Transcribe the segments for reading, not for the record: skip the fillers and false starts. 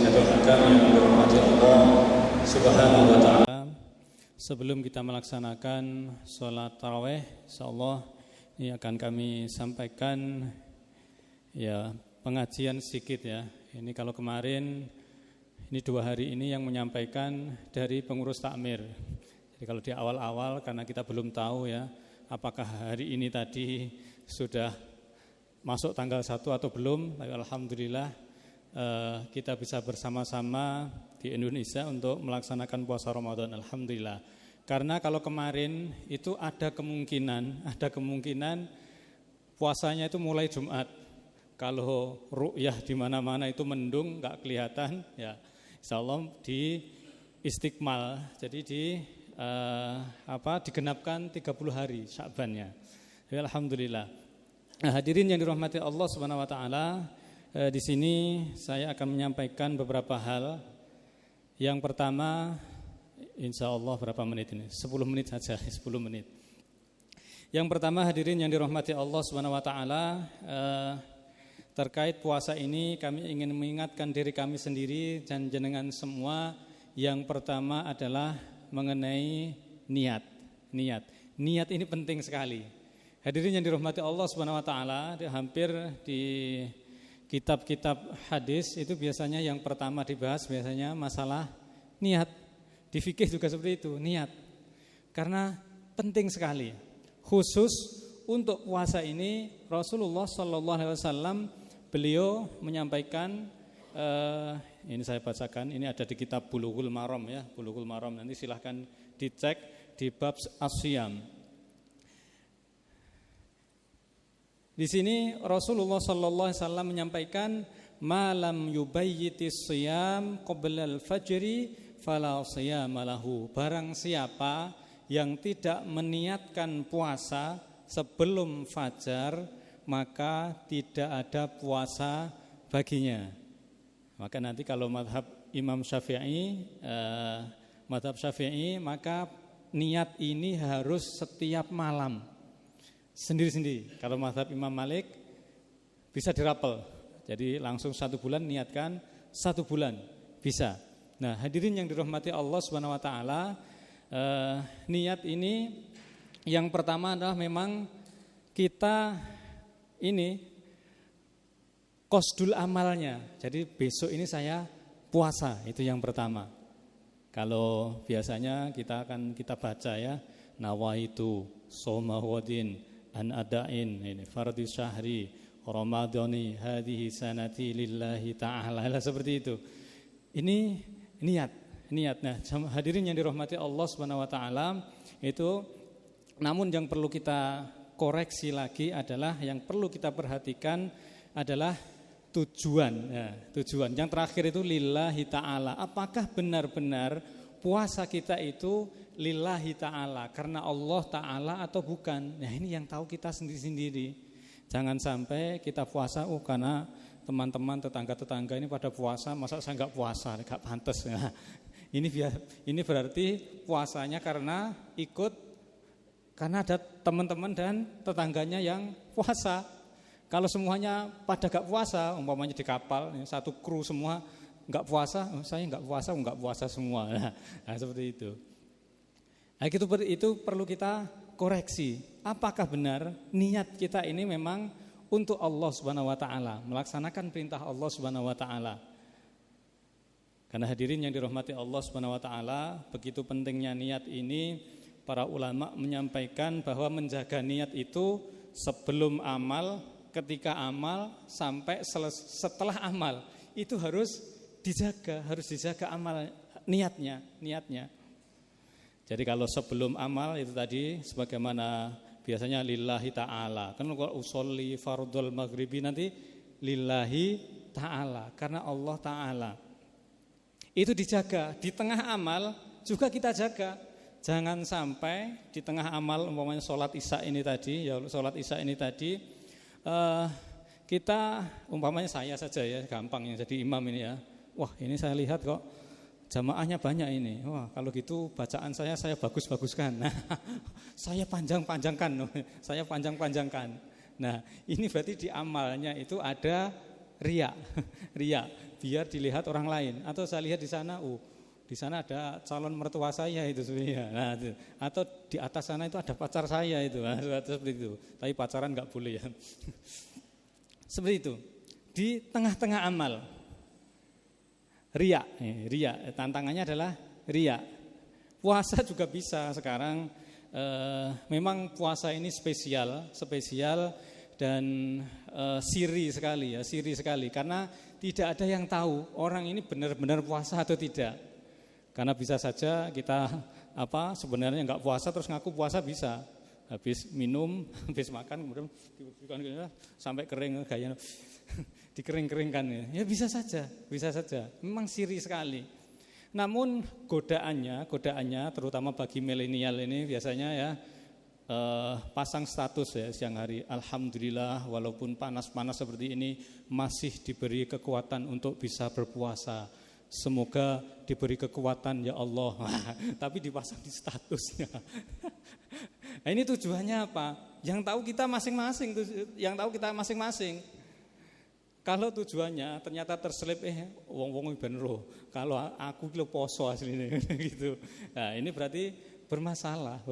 Sinatul Hakam yang dirahmati Allah Subhanahu wa taala. Sebelum kita melaksanakan sholat tarawih, insyaallah ini akan kami sampaikan ya pengajian sedikit ya. Ini kalau kemarin ini 2 hari ini yang menyampaikan dari pengurus takmir. Jadi kalau di awal-awal karena kita belum tahu ya apakah hari ini tadi sudah masuk tanggal 1 atau belum, tapi alhamdulillah kita bisa bersama-sama di Indonesia untuk melaksanakan puasa Ramadan, alhamdulillah. Karena kalau kemarin itu ada kemungkinan puasanya itu mulai Jumat. Kalau ru'yah di mana-mana itu mendung, enggak kelihatan, ya insyaallah di Istiqmal. Jadi digenapkan 30 hari Sya'bannya. Ya, alhamdulillah. Nah, hadirin yang dirahmati Allah Subhanahu wa taala, di sini saya akan menyampaikan beberapa hal. Yang pertama, insyaallah berapa menit ini? 10 menit saja, 10 menit. Yang pertama, hadirin yang dirahmati Allah Subhanahu wa taala, terkait puasa ini kami ingin mengingatkan diri kami sendiri dan jenengan semua. Yang pertama adalah mengenai niat. Niat ini penting sekali. Hadirin yang dirahmati Allah Subhanahu wa taala, hampir di kitab-kitab hadis itu biasanya yang pertama dibahas biasanya masalah niat. Di fikih juga seperti itu, niat. Karena penting sekali. Khusus untuk puasa ini Rasulullah sallallahu alaihi wasallam beliau menyampaikan, ini saya bacakan, ini ada di kitab Bulughul Maram ya, Bulughul Maram, nanti silahkan dicek di bab as-siyam. Di sini Rasulullah sallallahu alaihi wasallam menyampaikan malam yubayyitis siyam qoblal fajri fala siyama lahu. Barang siapa yang tidak meniatkan puasa sebelum fajar, maka tidak ada puasa baginya. Maka nanti kalau madhab Imam Syafi'i, maka niat ini harus setiap malam, sendiri-sendiri. Kalau madhab Imam Malik bisa dirapel, jadi langsung 1 bulan niatkan 1 bulan bisa. Nah, hadirin yang dirahmati Allah Subhanahu wa taala, niat ini yang pertama adalah memang kita ini qasdul amalnya. Jadi besok ini saya puasa, itu yang pertama. Kalau biasanya kita baca ya, nawaitu shoma ghadin an adain ini fardhu syahri ramadhani hadhihi sanati lillahi ta'ala, seperti itu. Ini niat. Nah, hadirin yang dirahmati Allah Subhanahu wa taala, itu namun yang perlu kita koreksi lagi adalah, yang perlu kita perhatikan adalah tujuan. Ya, tujuan. Yang terakhir itu lillahi ta'ala. Apakah benar-benar puasa kita itu lillahi ta'ala, karena Allah ta'ala atau bukan? Nah, ini yang tahu kita sendiri-sendiri. Jangan sampai kita puasa karena teman-teman tetangga-tetangga ini pada puasa, masa saya enggak puasa, enggak pantas. Nah, ini berarti puasanya karena ada teman-teman dan tetangganya yang puasa. Kalau semuanya pada enggak puasa, umpamanya di kapal, satu kru semua enggak puasa, saya enggak puasa semua. Nah, seperti itu. Nah, itu perlu kita koreksi. Apakah benar niat kita ini memang untuk Allah Subhanahu wa taala, melaksanakan perintah Allah Subhanahu wa taala? Karena hadirin yang dirahmati Allah Subhanahu wa taala, begitu pentingnya niat ini, para ulama menyampaikan bahwa menjaga niat itu sebelum amal, ketika amal, sampai setelah amal, itu harus dijaga amal niatnya. Jadi kalau sebelum amal itu tadi sebagaimana biasanya lillahi ta'ala. Kan kalau usolli fardhul maghribi nanti lillahi ta'ala, karena Allah ta'ala. Itu dijaga. Di tengah amal juga kita jaga. Jangan sampai di tengah amal, umpamanya sholat isya ini tadi, kita umpamanya saya saja ya, gampang yang jadi imam ini ya. Wah, ini saya lihat kok jamaahnya banyak ini. Wah, kalau gitu bacaan saya bagus-baguskan. Nah, saya panjang-panjangkan. Nah, ini berarti di amalnya itu ada Riya, riya, biar dilihat orang lain. Atau saya lihat di sana, di sana ada calon mertua saya itu sebenarnya. Nah, itu. Atau di atas sana itu ada pacar saya itu. Nah, seperti itu. Tapi pacaran nggak boleh ya. Seperti itu. Di tengah-tengah amal, riya, tantangannya adalah riya. Puasa juga bisa sekarang. Memang puasa ini spesial dan siri sekali karena tidak ada yang tahu orang ini benar-benar puasa atau tidak. Karena bisa saja kita sebenarnya nggak puasa terus ngaku puasa bisa. Habis minum, habis makan kemudian sampai kering gaya dikering-keringkan ya bisa saja. Memang siri sekali. Namun godaannya terutama bagi milenial ini biasanya ya pasang status ya siang hari. Alhamdulillah walaupun panas-panas seperti ini masih diberi kekuatan untuk bisa berpuasa. Semoga diberi kekuatan ya Allah. Tapi dipasang di statusnya. Nah, ini tujuannya apa? Yang tahu kita masing-masing. Kalau tujuannya ternyata terselip wong-wong bener kalau aku kilo poso aslinya gitu. Nah, ini berarti bermasalah.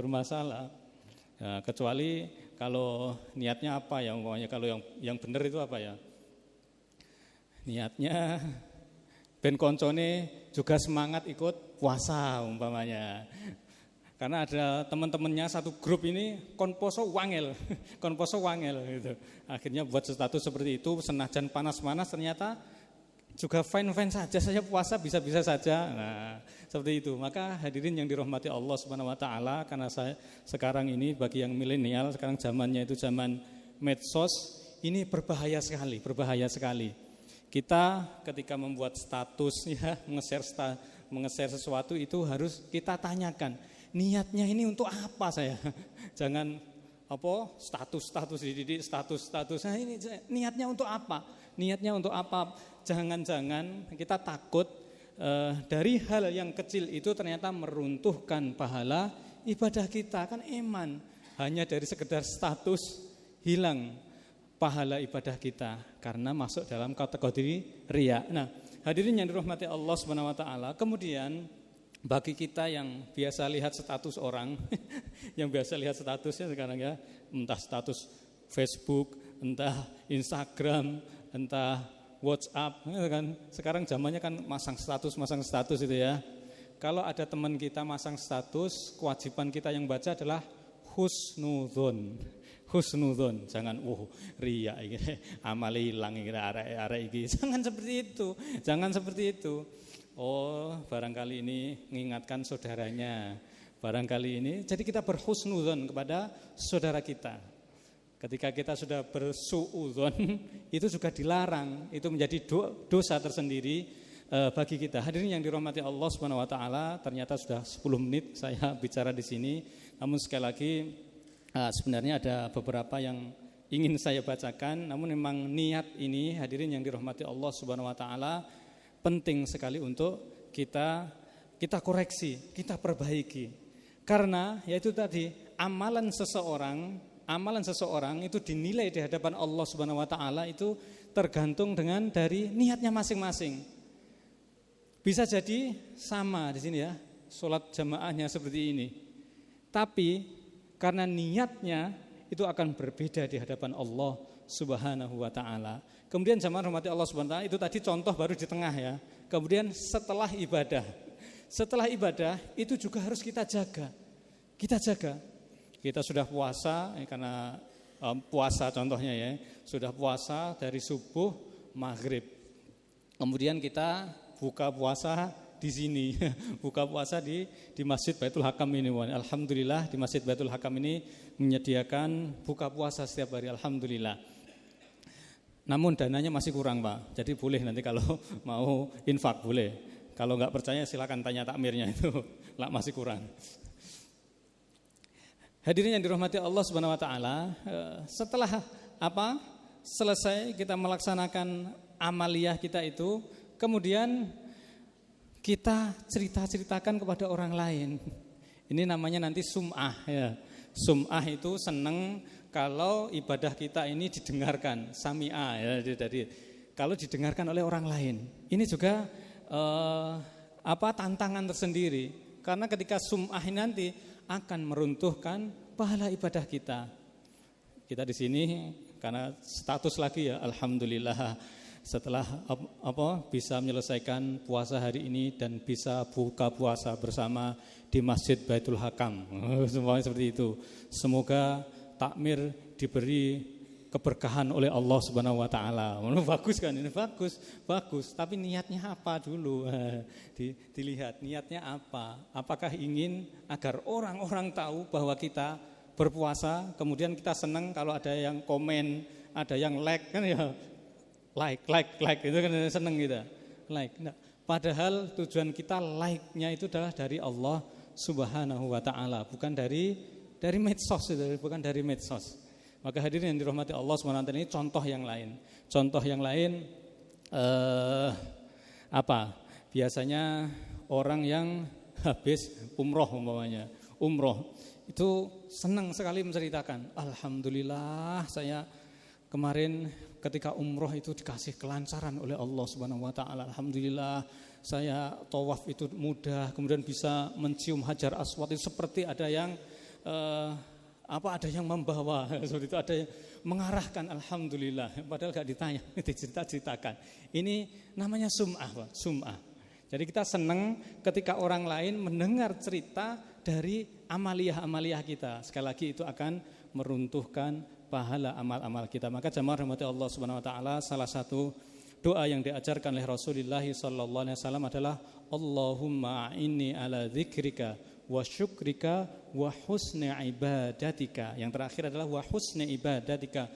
Ya, kecuali kalau niatnya apa ya umpamanya kalau yang benar itu apa ya? Niatnya ben koncone juga semangat ikut puasa umpamanya. Karena ada teman-temannya satu grup ini kon poso wangel gitu. Akhirnya buat status seperti itu senajan panas-panas ternyata juga fine saja saya puasa bisa-bisa saja. Nah, seperti itu. Maka hadirin yang dirahmati Allah Subhanahu wa taala, karena saya sekarang ini bagi yang milenial, sekarang zamannya itu zaman medsos, ini berbahaya sekali. Kita ketika membuat status ya, menge-share sesuatu itu harus kita tanyakan, niatnya ini untuk apa saya? Jangan status dididik status. Nah, ini niatnya untuk apa? Jangan-jangan kita takut dari hal yang kecil itu ternyata meruntuhkan pahala ibadah kita. Kan iman hanya dari sekedar status hilang pahala ibadah kita karena masuk dalam kategori riya. Nah, hadirin yang dirahmati Allah Subhanahu wa taala, kemudian bagi kita yang biasa lihat status orang, yang biasa lihat statusnya sekarang ya, entah status Facebook, entah Instagram, entah WhatsApp, kan sekarang zamannya kan masang status itu ya. Kalau ada teman kita masang status, kewajiban kita yang baca adalah husnudzon. Jangan riya iki, amal ilang iki arek iki. Jangan seperti itu. Oh, barangkali ini mengingatkan saudaranya. Barangkali ini, jadi kita berhusnudzon kepada saudara kita. Ketika kita sudah bersuudzon, itu juga dilarang. Itu menjadi dosa tersendiri bagi kita. Hadirin yang dirahmati Allah Subhanahu wa taala, ternyata sudah 10 menit saya bicara di sini. Namun sekali lagi sebenarnya ada beberapa yang ingin saya bacakan. Namun memang niat ini, hadirin yang dirahmati Allah Subhanahu wa taala, penting sekali untuk kita koreksi, kita perbaiki. Karena yaitu tadi amalan seseorang itu dinilai di hadapan Allah Subhanahu wa taala itu tergantung dari niatnya masing-masing. Bisa jadi sama di sini ya, salat jamaahnya seperti ini. Tapi karena niatnya itu akan berbeda di hadapan Allah Subhanahu wa taala. Kemudian jamaah rahmati Allah Subhanahu wa taala, itu tadi contoh baru di tengah ya. Kemudian setelah ibadah itu juga harus kita jaga. Kita sudah puasa karena puasa contohnya ya, sudah puasa dari subuh maghrib. Kemudian kita buka puasa di sini, buka puasa di Masjid Baitul Hakam ini. Alhamdulillah di Masjid Baitul Hakam ini menyediakan buka puasa setiap hari, alhamdulillah. Namun dananya masih kurang Pak, jadi boleh nanti kalau mau infak boleh. Kalau nggak percaya silakan tanya takmirnya itu, lah masih kurang. Hadirin yang dirahmati Allah Subhanahu wa taala, setelah selesai kita melaksanakan amaliyah kita itu, kemudian kita ceritakan kepada orang lain. Ini namanya nanti sum'ah ya. Sum'ah itu seneng kalau ibadah kita ini didengarkan, sami'ah ya, kalau didengarkan oleh orang lain. Ini juga tantangan tersendiri. Karena ketika sum'ah nanti akan meruntuhkan pahala ibadah kita. Kita di sini karena status lagi ya, alhamdulillah setelah bisa menyelesaikan puasa hari ini dan bisa buka puasa bersama di Masjid Baitul Hakam. Semuanya seperti itu. Semoga takmir diberi keberkahan oleh Allah Subhanahu wa taala. Bagus kan ini? Bagus. Tapi niatnya apa dulu? Dilihat niatnya apa? Apakah ingin agar orang-orang tahu bahwa kita berpuasa, kemudian kita senang kalau ada yang komen, ada yang like kan ya. Like itu kan senang kita. Like. Nah, padahal tujuan kita like-nya itu adalah dari Allah Subhanahu wa taala, bukan dari medsos itu, bukan dari medsos. Maka hadirin yang dirahmati Allah Subhanahu wa taala, ini contoh yang lain. Contoh yang lain biasanya orang yang habis umroh umpamanya, itu senang sekali menceritakan, alhamdulillah saya kemarin ketika umroh itu dikasih kelancaran oleh Allah Subhanahu wa taala. Alhamdulillah saya tawaf itu mudah, kemudian bisa mencium Hajar Aswad itu seperti ada yang ada yang membawa, seperti itu, ada yang mengarahkan, alhamdulillah. Padahal enggak ditanya, diceritakan. Ini namanya sum'ah, sum'ah. Jadi kita senang ketika orang lain mendengar cerita dari amaliyah-amaliyah kita. Sekali lagi itu akan meruntuhkan pahala amal-amal kita. Maka jamaah rahmati Allah Subhanahu wa taala, salah satu doa yang diajarkan oleh Rasulullah sallallahu alaihi wasallam adalah Allahumma inni ala dzikrika wa syukrika wa husni ibadatika. Yang terakhir adalah wa husni ibadatika.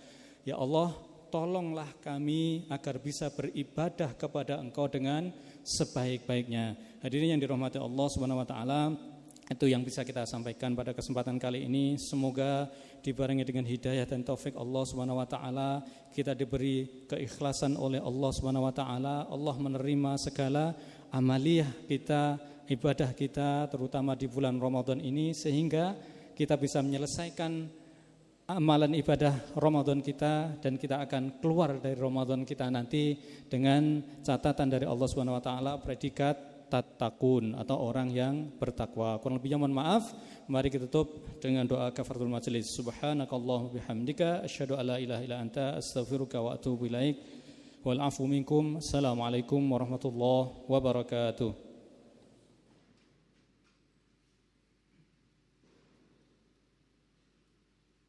Ya Allah, tolonglah kami agar bisa beribadah kepada Engkau dengan sebaik-baiknya. Hadirin yang dirahmati Allah Subhanahu wa taala, itu yang bisa kita sampaikan pada kesempatan kali ini. Semoga dibarengi dengan hidayah dan taufik Allah Subhanahu wa taala, kita diberi keikhlasan oleh Allah Subhanahu wa taala. Allah menerima segala amaliyah kita, ibadah kita, terutama di bulan Ramadan ini, sehingga kita bisa menyelesaikan amalan ibadah Ramadan kita, dan kita akan keluar dari Ramadan kita nanti dengan catatan dari Allah Subhanahu wa taala, predikat tattaqun, atau orang yang bertakwa. Kurang lebihnya mohon maaf. Mari kita tutup dengan doa kafaratul majelis. Subhanakallahumma bihamdika asyhadu alla ilaha illa anta astaghfiruka wa atubu ilaik. Wal afu minkum. Assalamualaikum warahmatullahi wabarakatuh.